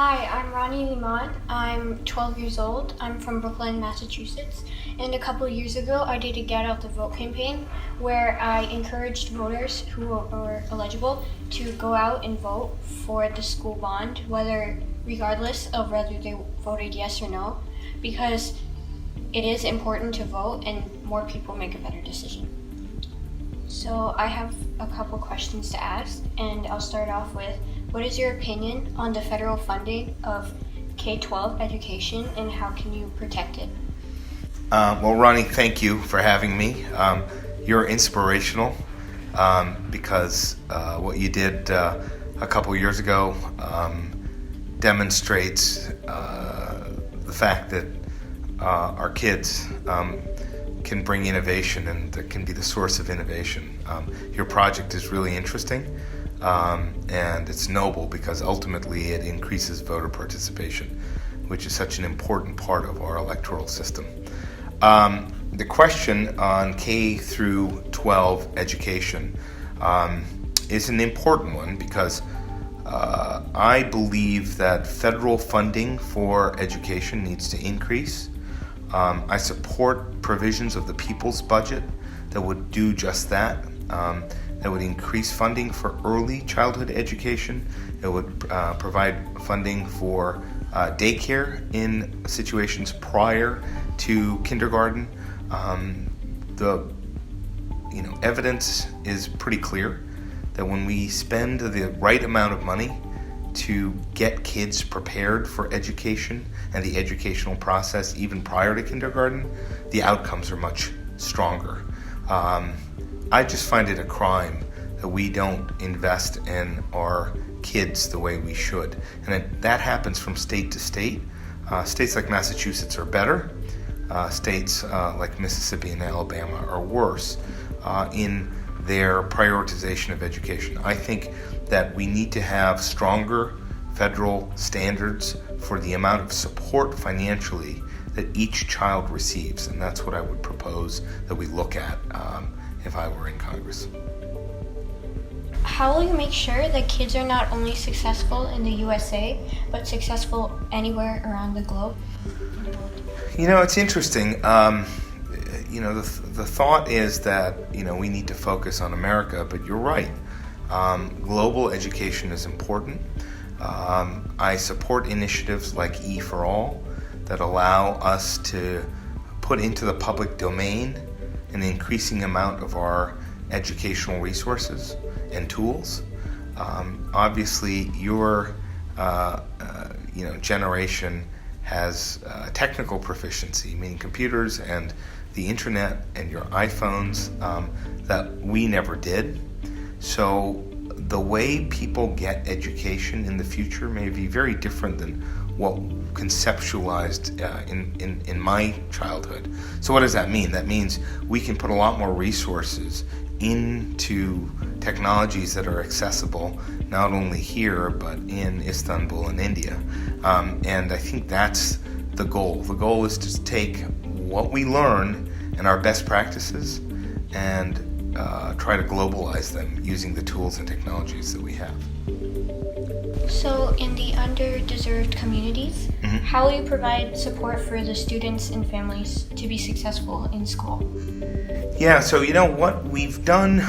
Hi, I'm Ronnie Limon. I'm 12 years old. I'm from Brookline, Massachusetts. And a couple of years ago, I did a Get Out the Vote campaign where I encouraged voters who were eligible to go out and vote for the school bond, regardless of whether they voted yes or no, because it is important to vote and more people make a better decision. So I have a couple questions to ask, and I'll start off with, what is your opinion on the federal funding of K-12 education and how can you protect it? Well, Ronnie, thank you for having me. You're inspirational because what you did a couple years ago demonstrates the fact that our kids can bring innovation and that can be the source of innovation. Your project is really interesting. And it's noble because ultimately it increases voter participation, which is such an important part of our electoral system. The question on K through 12 education is an important one because I believe that federal funding for education needs to increase. I support provisions of the people's budget that would do just that. That would increase funding for early childhood education. It would provide funding for daycare in situations prior to kindergarten. The evidence is pretty clear that when we spend the right amount of money to get kids prepared for education and the educational process even prior to kindergarten, the outcomes are much stronger. I just find it a crime that we don't invest in our kids the way we should. And that happens from state to state. States like Massachusetts are better. States like Mississippi and Alabama are worse in their prioritization of education. I think that we need to have stronger federal standards for the amount of support financially that each child receives. And that's what I would propose that we look at if I were in Congress. How will you make sure that kids are not only successful in the USA, but successful anywhere around the globe? It's interesting. The thought is that, we need to focus on America, but you're right. Global education is important. I support initiatives like E for All that allow us to put into the public domain an increasing amount of our educational resources and tools. Obviously, your generation has technical proficiency, meaning computers and the internet and your iPhones that we never did. So the way people get education in the future may be very different than what conceptualized in my childhood. So what does that mean? That means we can put a lot more resources into technologies that are accessible not only here but in Istanbul and India. And I think that's the goal. The goal is to take what we learn and our best practices and try to globalize them using the tools and technologies that we have. So in the underdeserved communities, how will you provide support for the students and families to be successful in school? Yeah, so what we've done,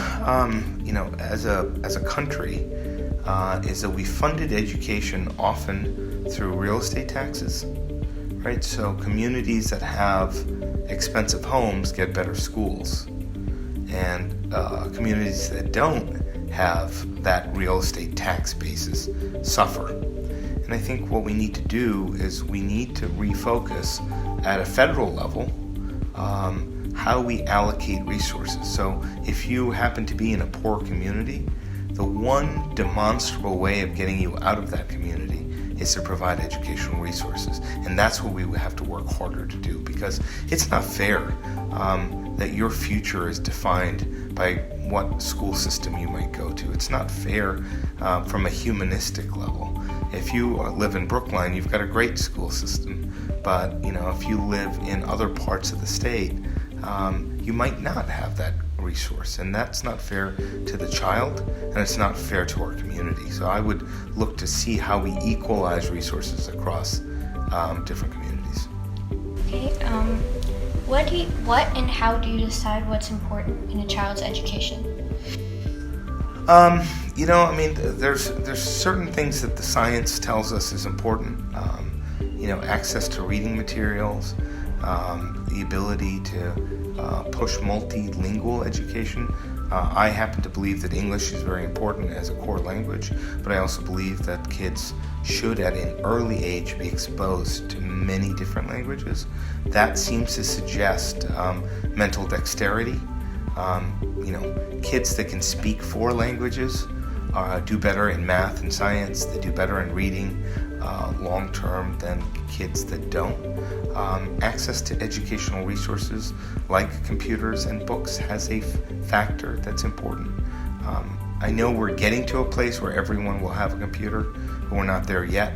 as a country, is that we funded education often through real estate taxes, right? So communities that have expensive homes get better schools, and communities that don't have that real estate tax basis suffer. And I think what we need to do is we need to refocus at a federal level how we allocate resources. So if you happen to be in a poor community, the one demonstrable way of getting you out of that community is to provide educational resources. And that's what we have to work harder to do, because it's not fair that your future is defined by what school system you might go to. It's not fair from a humanistic level. If you live in Brookline, you've got a great school system, but if you live in other parts of the state, you might not have that resource, and that's not fair to the child, and it's not fair to our community. So I would look to see how we equalize resources across different communities. Okay. What and how do you decide what's important in a child's education? There's certain things that the science tells us is important. Access to reading materials, the ability to push multilingual education. I happen to believe that English is very important as a core language, but I also believe that kids should at an early age be exposed to many different languages. That seems to suggest mental dexterity. Kids that can speak 4 languages do better in math and science. They do better in reading long term than kids that don't. Access to educational resources like computers and books has a factor that's important. I know we're getting to a place where everyone will have a computer, but we're not there yet.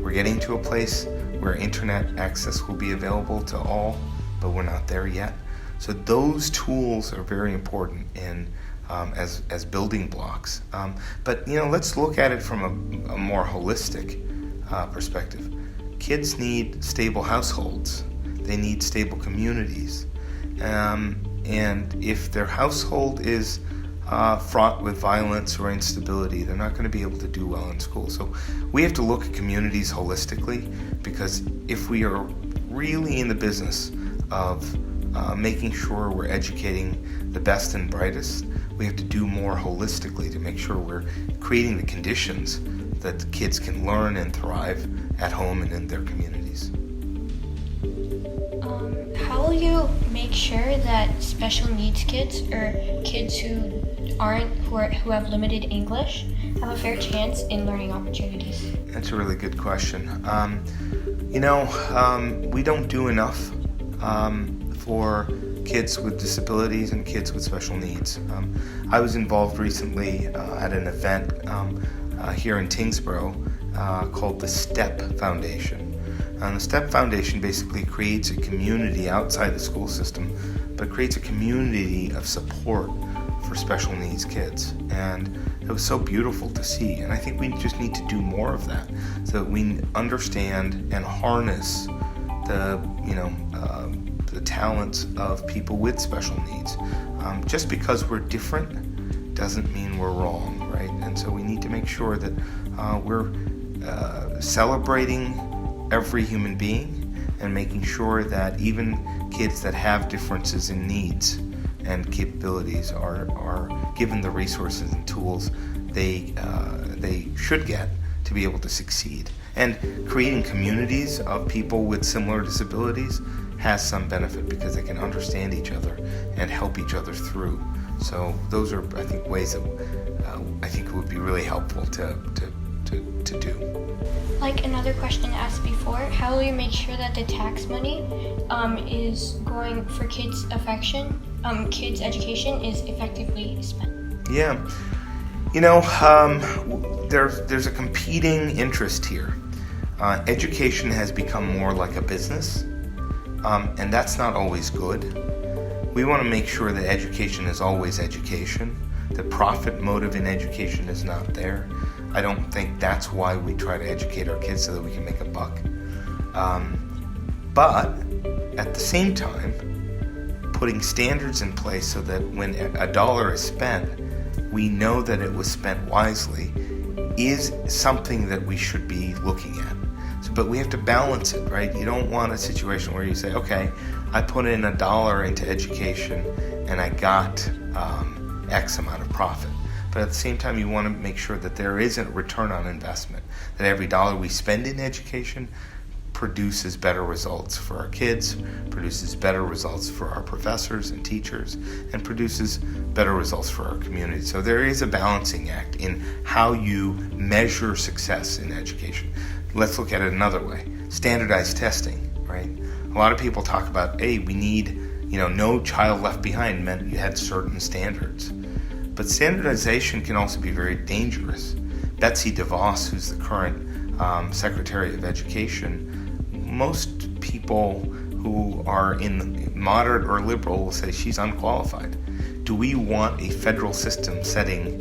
We're getting to a place where internet access will be available to all, but we're not there yet. So those tools are very important as building blocks. But let's look at it from a more holistic perspective. Kids need stable households. They need stable communities. And if their household is fraught with violence or instability, they're not going to be able to do well in school. So we have to look at communities holistically, because if we are really in the business of making sure we're educating the best and brightest, we have to do more holistically to make sure we're creating the conditions that the kids can learn and thrive at home and in their communities. How will you make sure that special needs kids or kids who have limited English have a fair chance in learning opportunities? That's a really good question. We don't do enough for kids with disabilities and kids with special needs. I was involved recently at an event here in Tingsboro called the STEP Foundation. And the STEP Foundation basically creates a community outside the school system, but creates a community of support for special needs kids. And it was so beautiful to see. And I think we just need to do more of that so that we understand and harness the talents of people with special needs. Just because we're different doesn't mean we're wrong, right? And so we need to make sure that we're celebrating every human being and making sure that even kids that have differences in needs and capabilities are given the resources and tools they should get to be able to succeed. And creating communities of people with similar disabilities has some benefit because they can understand each other and help each other through. So those are, I think, ways that I think would be really helpful to do. Like another question asked before, how will you make sure that the tax money is going for kids' education is effectively spent? Yeah, there's a competing interest here. Education has become more like a business, and that's not always good. We want to make sure that education is always education. The profit motive in education is not there. I don't think that's why we try to educate our kids, so that we can make a buck. But at the same time, putting standards in place so that when a dollar is spent, we know that it was spent wisely is something that we should be looking at. But we have to balance it, right? You don't want a situation where you say, okay, I put in $1 into education and I got X amount of profit. But at the same time, you want to make sure that there isn't a return on investment, that every dollar we spend in education produces better results for our kids, produces better results for our professors and teachers, and produces better results for our community. So there is a balancing act in how you measure success in education. Let's look at it another way. Standardized testing, right? A lot of people talk about, hey, we need, no child left behind meant you had certain standards. But standardization can also be very dangerous. Betsy DeVos, who's the current Secretary of Education, most people who are in moderate or liberal will say she's unqualified. do we want a federal system setting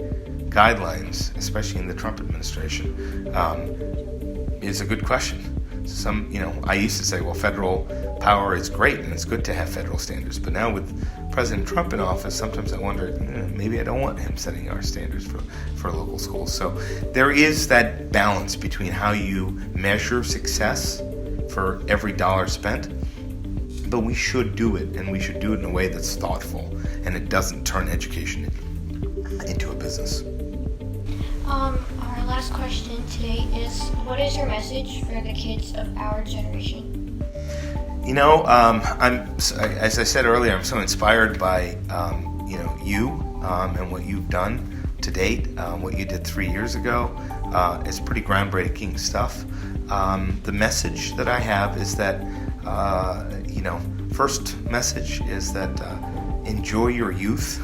guidelines, especially in the Trump administration, is a good question. I used to say, well, federal power is great and it's good to have federal standards. But now with President Trump in office, sometimes I wonder, maybe I don't want him setting our standards for local schools. So there is that balance between how you measure success for every dollar spent, but we should do it, and we should do it in a way that's thoughtful and it doesn't turn education into a business. Our last question today is, what is your message for the kids of our generation? As I said earlier, I'm so inspired by, you and what you've done to date. What you did 3 years ago is pretty groundbreaking stuff. The message that I have is that, first message is that enjoy your youth,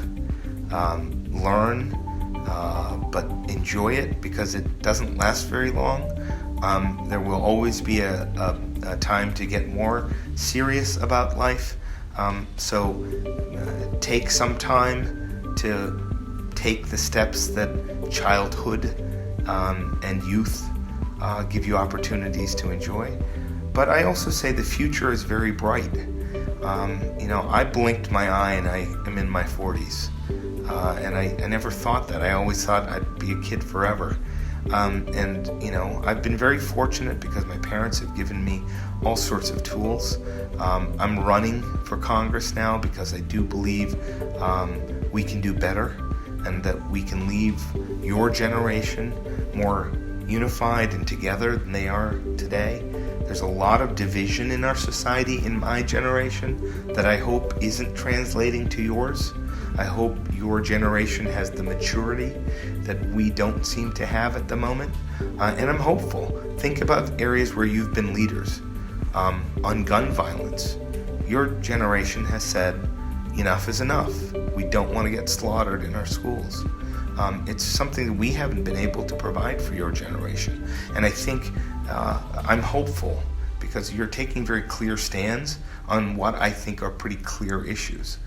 learn, but enjoy it because it doesn't last very long. There will always be a time to get more serious about life. So take some time to take the steps that childhood and youth give you opportunities to enjoy. But I also say the future is very bright. I blinked my eye and I am in my 40s. And I never thought that. I always thought I'd be a kid forever. I've been very fortunate because my parents have given me all sorts of tools. I'm running for Congress now because I do believe we can do better and that we can leave your generation more unified and together than they are today. There's a lot of division in our society in my generation that I hope isn't translating to yours. I hope your generation has the maturity that we don't seem to have at the moment. And I'm hopeful. Think about areas where you've been leaders. On gun violence, your generation has said, enough is enough. We don't want to get slaughtered in our schools. It's something that we haven't been able to provide for your generation. And I think I'm hopeful because you're taking very clear stands on what I think are pretty clear issues.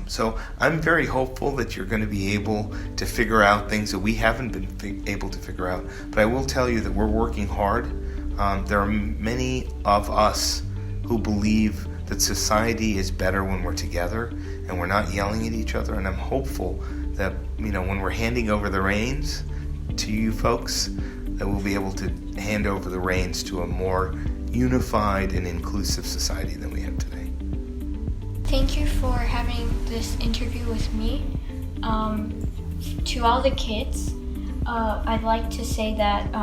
So I'm very hopeful that you're going to be able to figure out things that we haven't been able to figure out. But I will tell you that we're working hard. There are many of us who believe that society is better when we're together and we're not yelling at each other. And I'm hopeful that, when we're handing over the reins to you folks, that we'll be able to hand over the reins to a more unified and inclusive society than we have today. Thank you for having this interview with me. To all the kids, I'd like to say that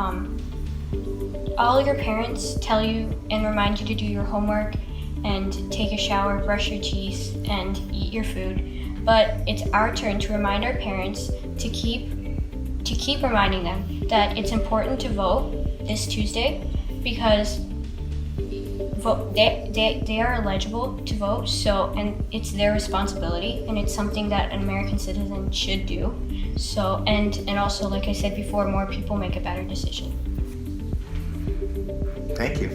all your parents tell you and remind you to do your homework and take a shower, brush your teeth, and eat your food. But it's our turn to remind our parents to keep reminding them that it's important to vote this Tuesday because they are eligible to vote, and it's their responsibility, and it's something that an American citizen should do. So and also, like I said before, more people make a better decision. Thank you.